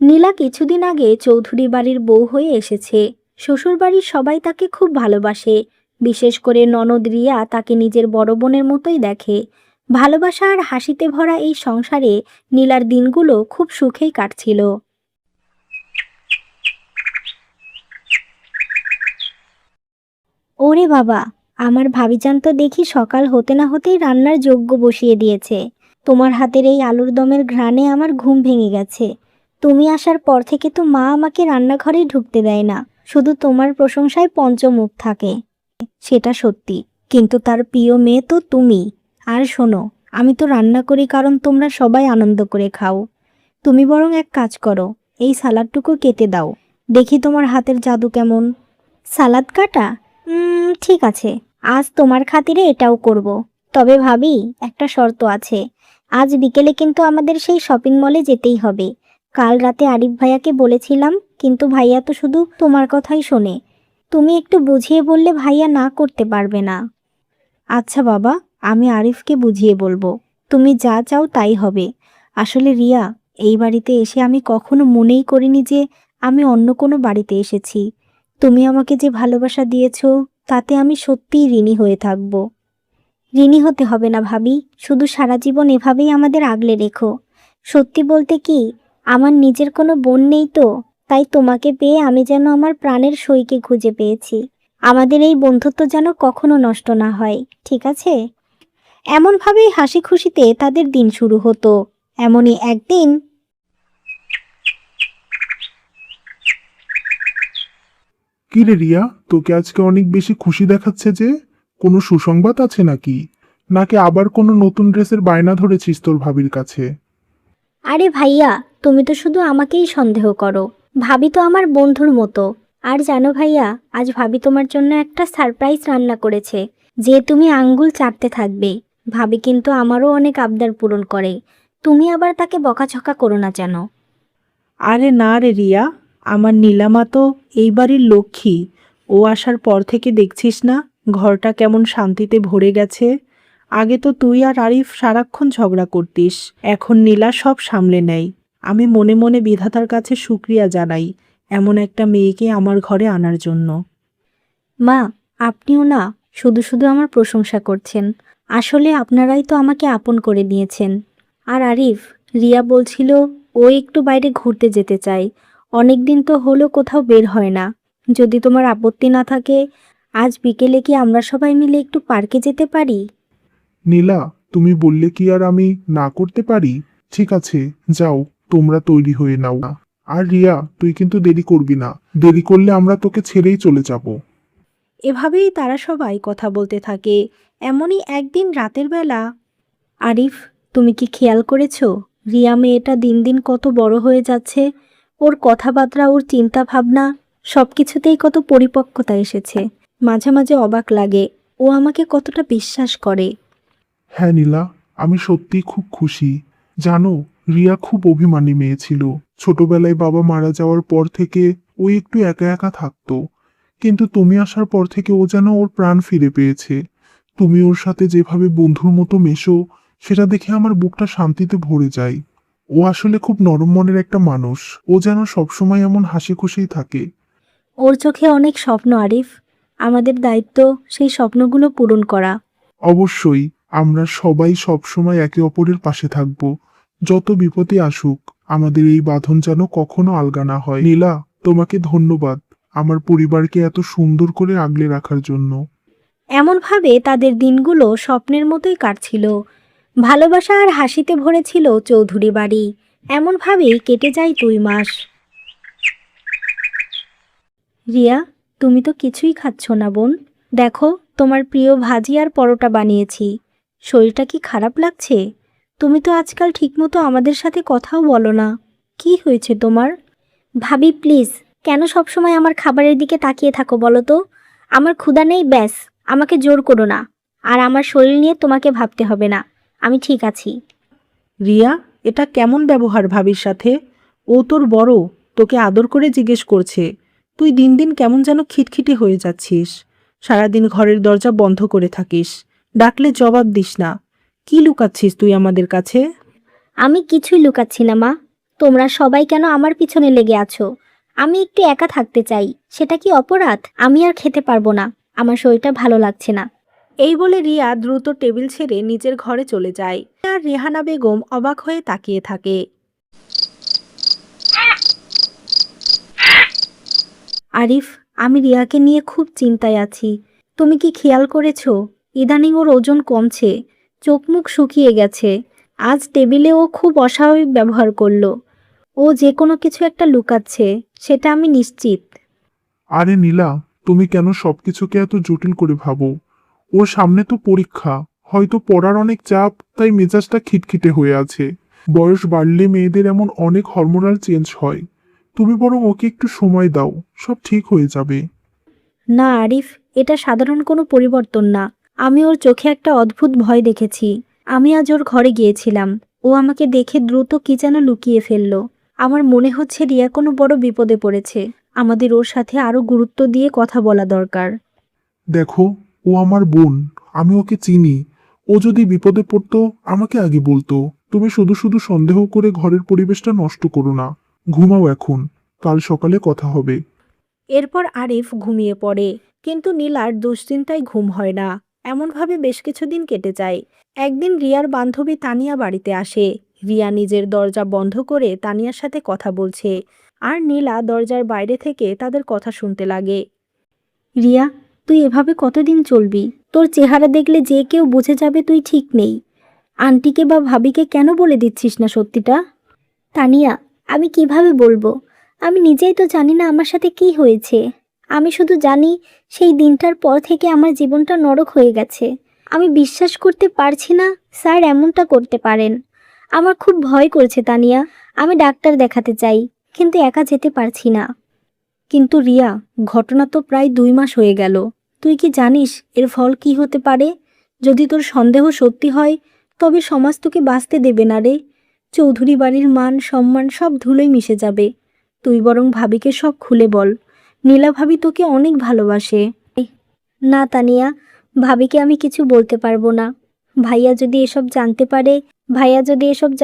নীলা কিছুদিন আগে চৌধুরী বাড়ির বউ হয়ে এসেছে। শ্বশুরবাড়ির সবাই তাকে খুব ভালোবাসে। বিশেষ করে ননদ রিয়া তাকে নিজের বড় বোনের মতোই দেখে। ভালোবাসা আর হাসিতে ভরা এই সংসারে নীলার দিনগুলো খুব সুখেই কাটছিল। ওরে বাবা, আমার ভাবিজান তো দেখি সকাল হতে না হতেই রান্নার যজ্ঞ বসিয়ে দিয়েছে। তোমার হাতের এই আলুর দমের ঘ্রাণে আমার ঘুম ভেঙে গেছে। তুমি আসার পর থেকে তো মা আমাকে রান্নাঘরেই ঢুকতে দেয় না, শুধু তোমার প্রশংসায় পঞ্চমুখ থাকে। সেটা সত্যি, কিন্তু তার প্রিয় মেয়ে তো তুমি। আর শোনো, আমি তো রান্না করি কারণ তোমরা সবাই আনন্দ করে খাও। তুমি বরং এক কাজ করো, এই সালাডটুকু কেটে দাও, দেখি তোমার হাতের জাদু কেমন। সালাদ কাটা? ঠিক আছে, আজ তোমার খাতিরে এটাও করব। তবে ভাবি, একটা শর্ত আছে। আজ বিকেলে কিন্তু আমাদের সেই শপিং মলে যেতেই হবে। কাল রাতে আরিফ ভাইয়াকে বলেছিলাম, কিন্তু ভাইয়া তো শুধু তোমার কথাই শোনে। তুমি একটু বুঝিয়ে বললে ভাইয়া না করতে পারবে না। আচ্ছা বাবা, আমি আরিফকে বুঝিয়ে বলবো। তুমি যা চাও তাই হবে। আসলে রিয়া, এই বাড়িতে এসে আমি কখনো মনেই করিনি যে আমি অন্য কোনো বাড়িতে এসেছি। তুমি আমাকে যে ভালোবাসা দিয়েছো, তাতে আমি সত্যিই ঋণী হয়ে থাকব। ঋণী হতে হবে না ভাবি, শুধু সারা জীবন এভাবেই আমাদের আগলে রেখো। সত্যি বলতে কি, আমার নিজের কোনো বোন নেই তো, তাই তোমাকে পেয়ে আমি যেন আমার প্রাণের সইকে খুঁজে পেয়েছি। আমাদের এই বন্ধুত্ব যেন কখনো নষ্ট না হয়, ঠিক আছে? এমনভাবেই হাসি খুশিতে তাদের দিন শুরু হতো। এমনই একদিন। কি রে রিয়া, তোকে আজকে অনেক বেশি খুশি দেখাচ্ছে যে? কোনো সুসংবাদ আছে নাকি? নাকি আবার কোনো নতুন ড্রেসের বায়না ধরেছিস তোর ভাবির কাছে? আরে ভাইয়া, তুমি তো শুধু আমাকেই সন্দেহ করো। ভাবি তো আমার বন্ধুর মতো। আর জানো ভাইয়া, আজ ভাবি তোমার জন্য একটা সারপ্রাইজ রান্না করেছে, যে তুমি আঙ্গুল চাটতে থাকবে। ভাবি কিন্তু আমারও অনেক আবদার পূরণ করে। তুমি আবার তাকে বকাঝকা করো না যেন। আরে না রে রিয়া, আমার নীলামা তো এই বাড়ির লক্ষ্মী। ও আসার পর থেকে দেখছিস না ঘরটা কেমন শান্তিতে ভরে গেছে। আগে তো তুই আর আরিফ সারাক্ষণ ঝগড়া করতিস, এখন নীলা সব সামলে নেয়। আমি মনে মনে বিধাতার কাছে শুকরিয়া জানাই এমন একটা মেয়েকে আমার ঘরে আনার জন্য। মা, আপনিও না শুধু শুধু আমার প্রশংসা করছেন। আসলে আপনারাই তো আমাকে আপন করে নিয়েছেন। আর আরিফ, রিয়া বলছিল ও একটু বাইরে ঘুরতে যেতে চায়। অনেক দিন তো হলো কোথাও বের হয় না। যদি তোমার আপত্তি না থাকে, আজ বিকেলে কি আমরা সবাই মিলে একটু পার্কে যেতে পারি? নীলা, তুমি বললে কি আর আমি না করতে পারি? ঠিক আছে, যাও, তোমরা তৈরি হয়ে নাও। আর রিয়া, তুই কিন্তু দেরি করবি না। দেরি করলে আমরা তোকে ছেড়েই চলে যাব। এভাবেই তারা সবাই কথা বলতে থাকে। এমনই একদিন রাতের বেলা। আরিফ, তুমি কি খেয়াল করেছো, রিয়া মেয়েটা দিন দিন কত বড় হয়ে যাচ্ছে? ওর কথাবার্তা, ওর চিন্তা ভাবনা, সব কিছুতেই কত পরিপক্কতা এসেছে। মাঝে মাঝে অবাক লাগে ও আমাকে কতটা বিশ্বাস করে। হ্যাঁ নীলা, আমি সত্যিই খুব খুশি। জানো, রিয়া খুব অভিমানী মেয়ে ছিল। ছোটবেলায় বাবা মারা যাওয়ার পর থেকে ও একটু একা একা থাকতো। কিন্তু তুমি আসার পর থেকে ও যেন ওর প্রাণ ফিরে পেয়েছে। তুমি ওর সাথে যেভাবে বন্ধুর মতো মেশো, সেটা দেখে আমার বুকটা শান্তিতে ভরে যায়। ও আসলে খুব নরম মনের একটা মানুষ। ও যেন সবসময় এমন হাসি খুশিই থাকে। ওর চোখে অনেক স্বপ্ন আরিফ। আমাদের দায়িত্ব সেই স্বপ্নগুলো পূরণ করা। অবশ্যই, আমরা সবাই সবসময় একে অপরের পাশে থাকব। যত বিপদই আসুক, আমাদের এই বাঁধন যেন কখনো আলগা না হয়। নীলা, তোমাকে ধন্যবাদ আমার পরিবারকে এত সুন্দর করে আগলে রাখার জন্য। এমনভাবে তাদের দিনগুলো স্বপ্নের মতোই কাটছিল। ভালোবাসা আর হাসিতে ভরেছিল চৌধুরী বাড়ি। এমনভাবেই কেটে যায় 2 মাস। রিয়া, তুমি তো কিছুই খাচ্ছ না বোন। দেখো, তোমার প্রিয় ভাজি আর পরোটা বানিয়েছি। শরীরটা কি খারাপ লাগছে? তুমি তো আজকাল ঠিকমতো আমাদের সাথে কথাও বলো না। কি হয়েছে তোমার? ভাবি প্লিজ, কেন সবসময় আমার খাবারের দিকে তাকিয়ে থাকো বলো তো? আমার ক্ষুধা নেই ব্যাস, আমাকে জোর করো না। আর আমার শরীর নিয়ে তোমাকে ভাবতে হবে না, আমি ঠিক আছি। রিয়া, এটা কেমন ব্যবহার ভাবির সাথে? ও তোর বড়, তোকে আদর করে জিজ্ঞেস করছে। তুই দিন দিন কেমন যেন খিটখিটে হয়ে যাচ্ছিস। সারাদিন ঘরের দরজা বন্ধ করে থাকিস, ডাকলে জবাব দিস না। কি লুকাচ্ছিস তুই আমাদের কাছে? আমি কিছুই লুকাচ্ছি না মা। তোমরা সবাই কেন আমার পিছনে লেগে আছো? আমি একটু একা থাকতে চাই, সেটা কি অপরাধ? আমি আর খেতে পারবো না, আমার শরীরটা ভালো লাগছে না। এই বলে রিয়া দ্রুত টেবিল ছেড়ে নিজের ঘরে চলে যায়। আর রেহানা বেগম অবাক হয়ে তাকিয়ে থাকে। আরিফ, আমি রিয়াকে নিয়ে খুব চিন্তায় আছি। তুমি কি খেয়াল করেছো, ইদানিং ওর ওজন কমছে, চোখ মুখ শুকিয়ে গেছে। আজ টেবিলে ও খুব অস্বাভাবিক ব্যবহার করলো। ও যে কোনো কিছু একটা লুকাচ্ছে, সেটা আমি নিশ্চিত। আরে নীলা, তুমি কেন সবকিছুকে এত জটিল করে ভাবো? ওর সামনে তো পরীক্ষা, হয়তো পড়ার অনেক চাপ, তাই মেজাজটা খিটখিটে হয়ে আছে। বয়স বাড়লে মেয়েদের এমন অনেক হরমোনাল চেঞ্জ হয়। তুমি বরং ওকে একটু সময় দাও, সব ঠিক হয়ে যাবে। না আরিফ, এটা সাধারণ কোনো পরিবর্তন না। আমি ওর চোখে একটা অদ্ভুত ভয় দেখেছি। আমি আজ ওর ঘরে গিয়েছিলাম, ও আমাকে দেখে দ্রুত কি যেন লুকিয়ে ফেললো। আমার মনে হচ্ছে রিয়া কোনো বড় বিপদে পড়েছে। আমাদের ওর সাথে আরো গুরুত্ব দিয়ে কথা বলা দরকার। দেখো, ও আমার বোন, আমি ওকে চিনি। ও যদি বিপদে পড়তো আমাকে আগে বলতো। তুমি শুধু শুধু সন্দেহ করে ঘরের পরিবেশটা নষ্ট করো না। ঘুমাও এখন, কাল সকালে কথা হবে। এরপর আরিফ ঘুমিয়ে পড়ে, কিন্তু নীলার দুশ্চিন্তায় ঘুম হয় না। এমনভাবে বেশ কিছুদিন কেটে যায়। একদিন রিয়ার বান্ধবী তানিয়া বাড়িতে আসে। রিয়া নিজের দরজা বন্ধ করে তানিয়ার সাথে কথা বলছে, আর নীলা দরজার বাইরে থেকে তাদের কথা শুনতে লাগে। রিয়া, তুই এভাবে কতদিন চলবি? তোর চেহারা দেখলে যে কেউ বুঝে যাবে তুই ঠিক নেই। আন্টিকে বা ভাবিকে কেন বলে দিচ্ছিস না সত্যিটা? তানিয়া, আমি কিভাবে বলবো? আমি নিজেই তো জানি না আমার সাথে কি হয়েছে। আমি শুধু জানি সেই দিনটার পর থেকে আমার জীবনটা নরক হয়ে গেছে। আমি বিশ্বাস করতে পারছি না স্যার এমনটা করতে পারেন। আমার খুব ভয় করছে তানিয়া। আমি ডাক্তার দেখাতে চাই, কিন্তু একা যেতে পারছি না। কিন্তু রিয়া, ঘটনা তো প্রায় 2 মাস হয়ে গেল। তুই কি জানিস এর ফল কি হতে পারে? যদি তোর সন্দেহ সত্যি হয়, তবে সমাজ তোকে বাঁচতে দেবে না রে। চৌধুরী বাড়ির মান সম্মান সব ধুলোয় মিশে যাবে। তুই বরং ভাবিকে সব খুলে বল। নীলা ভাবি তোকে অনেক ভালোবাসে। না তানিয়া, ভাবিকে আমি কিছু বলতে পারবো না। ভাইয়া যদি এসব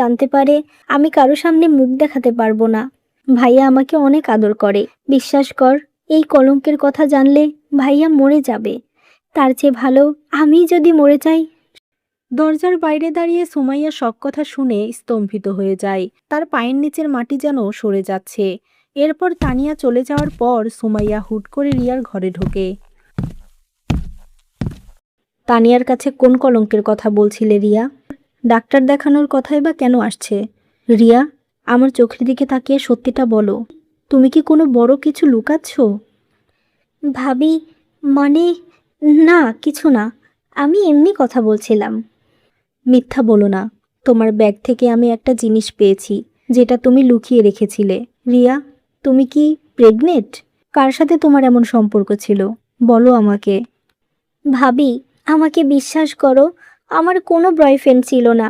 জানতে পারে, আমি কারো সামনে মুখ দেখাতে পারবো না। ভাইয়া আমাকে অনেক আদর করে, বিশ্বাস কর। এই কলঙ্কের কথা জানলে ভাইয়া মরে যাবে। তার চেয়ে ভালো আমি যদি মরে যাই। দরজার বাইরে দাঁড়িয়ে সুমাইয়া সব কথা শুনে স্তম্ভিত হয়ে যায়। তার পায়ের নিচের মাটি যেন সরে যাচ্ছে। এরপর তানিয়া চলে যাওয়ার পর সুমাইয়া হুট করে রিয়ার ঘরে ঢোকে। তানিয়ার কাছে কোন কলঙ্কের কথা বলছিলে রিয়া? ডাক্তার দেখানোর কথাই বা কেন আসছে? রিয়া, আমার চোখের দিকে তাকিয়ে সত্যিটা বলো। তুমি কি কোনো বড় কিছু লুকাচ্ছ? ভাবি, মানে, না কিছু না, আমি এমনি কথা বলছিলাম। মিথ্যা বলো না। তোমার ব্যাগ থেকে আমি একটা জিনিস পেয়েছি, যেটা তুমি লুকিয়ে রেখেছিলে। রিয়া, তুমি কি প্রেগনেন্ট? কার সাথে তোমার এমন সম্পর্ক ছিল? বলো আমাকে। ভাবি, আমাকে বিশ্বাস করো, আমার কোনো বয়ফ্রেন্ড ছিল না।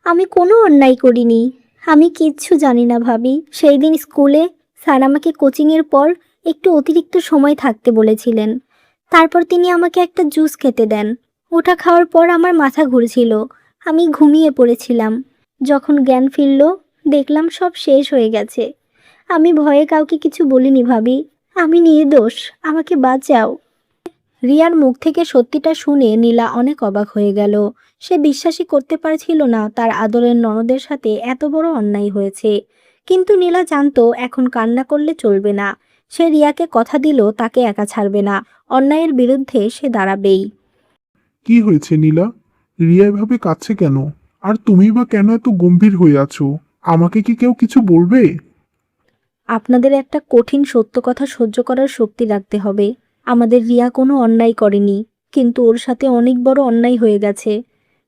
আমি কোনো অন্যায় করিনি। আমি কিচ্ছু জানি না ভাবি। সেই দিন স্কুলে স্যার আমাকে কোচিংয়ের পর একটু অতিরিক্ত সময় থাকতে বলেছিলেন। তারপর তিনি আমাকে একটা জুস খেতে দেন। ওটা খাওয়ার পর আমার মাথা ঘুরছিল, আমি ঘুমিয়ে পড়েছিলাম। যখন জ্ঞান ফিরল, দেখলাম সব শেষ হয়ে গেছে। আমি ভয়ে কাউকে কিছু বলিনি ভাবি। আমি নির্দোষ, আমাকে বাঁচাও। রিয়ার মুখ থেকে সত্যিটা শুনে নীলা অনেক অবাক হয়ে গেল। সে বিশ্বাসই করতে পারছিল না তার আদরের ননদের সাথে এত বড় অন্যায় হয়েছে। কিন্তু নীলা জানতো এখন কান্না করলে চলবে না। সে রিয়াকে কথা দিল তাকে একা ছাড়বে না, অন্যায়ের বিরুদ্ধে সে দাঁড়াবেই। কি হয়েছে নীলা? রিয়া এভাবে কাঁদছে কেন? আর তুমি বা কেন এত গম্ভীর হয়ে আছো? আমাকে কি কেউ কিছু বলবে? আপনাদের একটা কঠিন সত্য কথা সহ্য করার শক্তি রাখতে হবে। আমাদের রিয়া কোনো অন্যায় করেনি, কিন্তু ওর সাথে অনেক বড় অন্যায় হয়ে গেছে।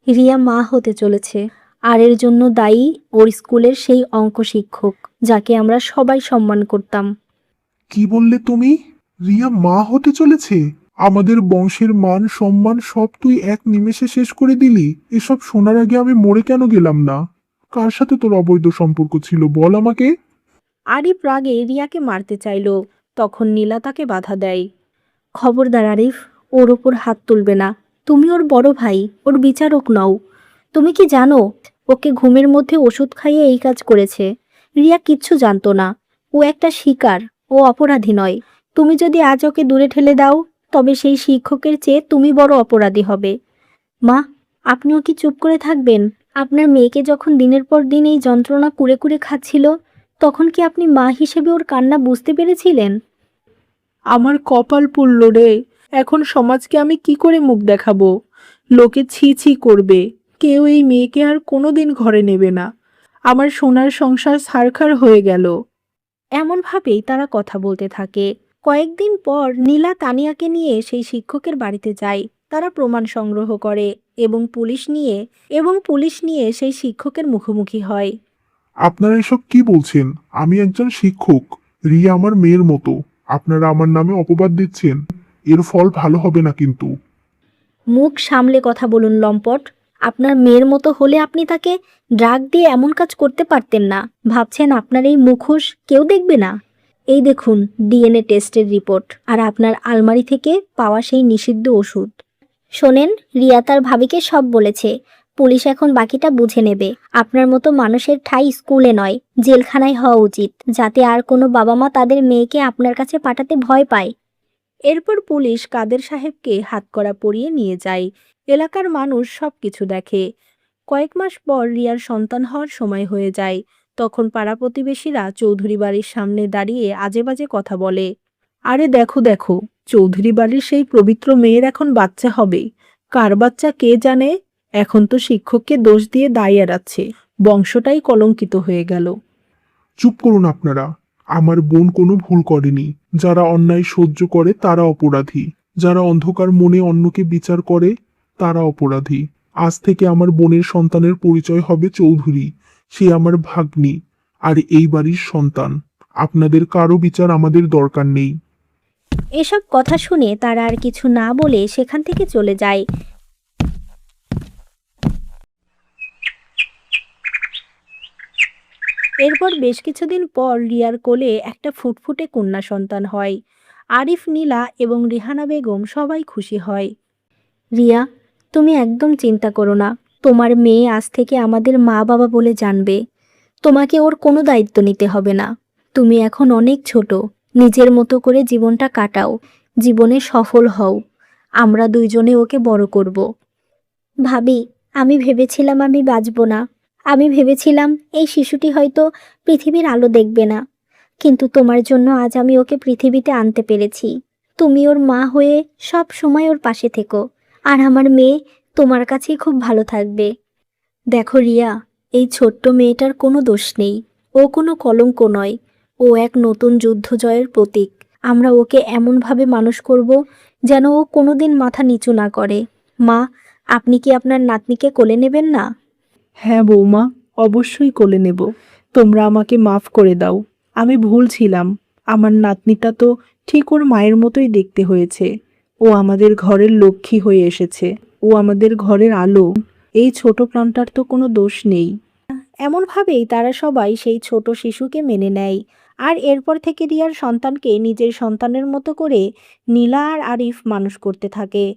রিয়া মা হতে চলেছে, আর এর জন্য দায়ী ওর স্কুলের সেই অঙ্ক শিক্ষক, যাকে আমরা সবাই সম্মান করতাম। কি বললে তুমি? রিয়া মা হতে চলেছে? আমাদের বংশের মান সম্মান সব তুই এক নিমেষে শেষ করে দিলি। এসব শোনার আগে আমি মরে কেন গেলাম না? কার সাথে তোর অবৈধ সম্পর্ক ছিল বল আমাকে। আরিফ রাগে রিয়াকে মারতে চাইল, তখন নীলা তাকে বাধা দেয়। খবরদার আরিফ, ওর ওপর হাত তুলবে না। তুমি ওর বড় ভাই, ওর বিচারক নও। তুমি কি জানো, ওকে ঘুমের মধ্যে ওষুধ খাইয়ে এই কাজ করেছে। রিয়া কিচ্ছু জানতো না। ও একটা শিকার, ও অপরাধী নয়। তুমি যদি আজ ওকে দূরে ঠেলে দাও, তবে সেই শিক্ষকের চেয়ে তুমি বড় অপরাধী হবে। মা, আপনিও কি চুপ করে থাকবেন? আপনার মেয়েকে যখন দিনের পর দিন এই যন্ত্রণা কুরে কুরে খাচ্ছিল, তখন কি আপনি মা হিসেবে ওর কান্না বুঝতে পেরেছিলেন? আমার কপাল পুড়ল রে। এখন সমাজকে আমি কি করে মুখ দেখাবো? লোকে ছি ছি করবে। কেউ এই মেয়েকে আর কোনোদিন ঘরে নেবে না। আমার সোনার সংসার ছারখার হয়ে গেল। এমনভাবেই তারা কথা বলতে থাকে। কয়েকদিন পর নীলা তানিয়াকে নিয়ে সেই শিক্ষকের বাড়িতে যায়। তারা প্রমাণ সংগ্রহ করে এবং পুলিশ নিয়ে সেই শিক্ষকের মুখোমুখি হয়। আপনারা এসব কি বলছেন? আমি একজন শিক্ষক। রিয়া আমার মেয়ের মতো। আপনারা আমার নামে অপবাদ দিচ্ছেন। এর ফল ভালো হবে না কিন্তু। মুখ সামলে কথা বলুন লম্পট। আপনার মেয়ের মতো হলে আপনি তাকে ড্রাগ দিয়ে এমন কাজ করতে পারতেন না। ভাবছেন আপনার এই মুখোশ কেউ দেখবে না? এই দেখুন ডিএনএ টেস্টের রিপোর্ট আর আপনার আলমারি থেকে পাওয়া সেই নিষিদ্ধ ওষুধ। শোনেন, রিয়া তার ভাবিকে সব বলেছে। পুলিশ এখন বাকিটা বুঝে নেবে। আপনার মতো মানুষের ঠাঁই স্কুলে নয়, জেলখানায় হওয়া উচিত, যাতে আর কোনো বাবা মা তাদের মেয়েকে আপনার কাছে পাঠাতে ভয় পায়। এরপর পুলিশ কাদের সাহেবকে হাতকড়া পরিয়ে নিয়ে যায়। এলাকার মানুষ সবকিছু দেখে। কয়েক মাস পর রিয়ার সন্তান হওয়ার সময় হয়ে যায়। তখন পাড়া প্রতিবেশীরা চৌধুরী বাড়ির সামনে দাঁড়িয়ে আজেবাজে কথা বলে। আরে দেখো দেখো, চৌধুরী বাড়ির সেই পবিত্র মেয়ের এখন বাচ্চা হবে। কার বাচ্চা কে জানে? এখন তো শিক্ষককে দোষ দিয়ে দায় এড়াচ্ছে। বংশটাই কলঙ্কিত হয়ে গেল। চুপ করুন আপনারা। আমার বোন কোনো ভুল করেনি। যারা অন্যায় সহ্য করে তারা অপরাধী। যারা অন্ধকার মনে অন্যকে বিচার করে তারা অপরাধী। আজ থেকে আমার বোনের সন্তানের পরিচয় হবে চৌধুরী। সে আমার ভাগ্নি আর এই বাড়ির সন্তান। আপনাদের কারো বিচার আমাদের দরকার নেই। এসব কথা শুনে তারা আর কিছু না বলে সেখান থেকে চলে যায়। এরপর বেশ কিছুদিন পর রিয়ার কোলে একটা ফুটফুটে কন্যা সন্তান হয়। আরিফ, নীলা এবং রিহানা বেগম সবাই খুশি হয়। রিয়া, তুমি একদম চিন্তা করো না। তোমার মেয়ে আজ থেকে আমাদের মা বাবা বলে জানবে। তোমাকে ওর কোনো দায়িত্ব নিতে হবে না। তুমি এখন অনেক ছোট। নিজের মতো করে জীবনটা কাটাও, জীবনে সফল হও। আমরা দুইজনে ওকে বড় করব। ভাবি, আমি ভেবেছিলাম আমি বাঁচব না। আমি ভেবেছিলাম এই শিশুটি হয়তো পৃথিবীর আলো দেখবে না। কিন্তু তোমার জন্য আজ আমি ওকে পৃথিবীতে আনতে পেরেছি। তুমি ওর মা হয়ে সব সময় ওর পাশে থেকো। আর আমার মেয়ে তোমার কাছেই খুব ভালো থাকবে। দেখো রিয়া, এই ছোট্ট মেয়েটার কোনো দোষ নেই। ও কোনো কলঙ্ক নয়। ও এক নতুন যুদ্ধ জয়ের প্রতীক। আমরা ওকে এমনভাবে মানুষ করব যেন ও কোনোদিন মাথা নিচু না করে। মা, আপনি কি আপনার নাতনিকে কোলে নেবেন না? হ্যাঁ বৌমা, অবশ্যই কোলে নেব। তোমরা আমাকে মাফ করে দাও। আমি ভুল ছিলাম। আমার নাতনিটা তো ঠিক ওর মায়ের মতোই দেখতে হয়েছে। ও আমাদের ঘরের লক্ষ্মী হয়ে এসেছে। ও আমাদের ঘরের আলো। এই ছোট প্রাণটার তো কোনো দোষ নেই। এমনভাবেই তারা সবাই সেই ছোট শিশুকে মেনে নেয়। আর এরপর থেকে রিয়ার সন্তানকে নিজের সন্তানের মতো করে নীলা আর আরিফ মানুষ করতে থাকে।